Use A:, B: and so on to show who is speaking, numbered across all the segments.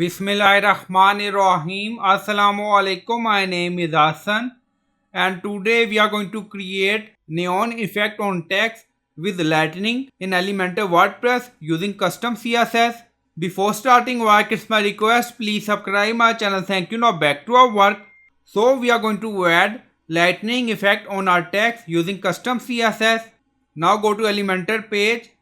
A: Bismillahirrahmanirrahim. Assalamu alaikum. My name is Hassan and today we are going to create neon effect on text with lightning in Elementor WordPress using custom CSS. Before starting work, it's my request, please subscribe my channel. Thank you. Now back to our work. So we are going to add lightning effect on our text using custom CSS. Now go to Elementor page.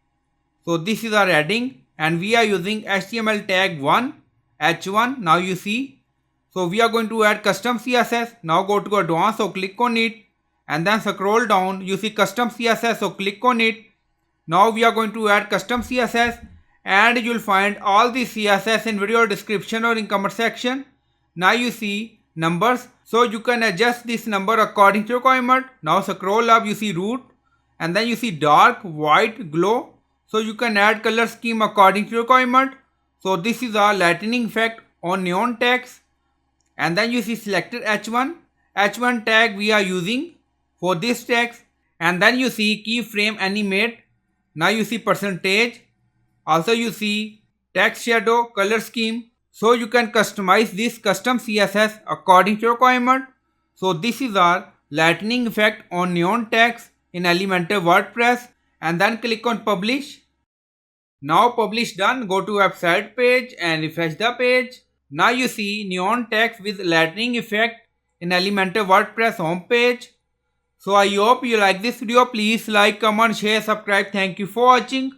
A: So this is our heading and we are using HTML tag 1 H1. Now you see, so we are going to add custom CSS. Now go to advanced, so click on it and then scroll down, you see custom CSS, so click on it. Now we are going to add custom CSS and you'll find all the CSS in video description or in comment section. Now you see numbers, so you can adjust this number according to your requirement. Now scroll up, you see root and then you see dark, white, glow. So you can add color scheme according to your requirement. So this is our lightning effect on neon text. And then you see selector H1. H1 tag we are using for this text. And then you see keyframe animate. Now you see percentage. Also you see text shadow color scheme. So you can customize this custom CSS according to your requirement. So this is our lightning effect on neon text in Elementor WordPress. And then click on publish. Now publish done, go to website page and refresh the page. Now you see neon text with lightning effect in Elementor WordPress homepage. So I hope you like this video. Please like, comment, share, subscribe. Thank you for watching.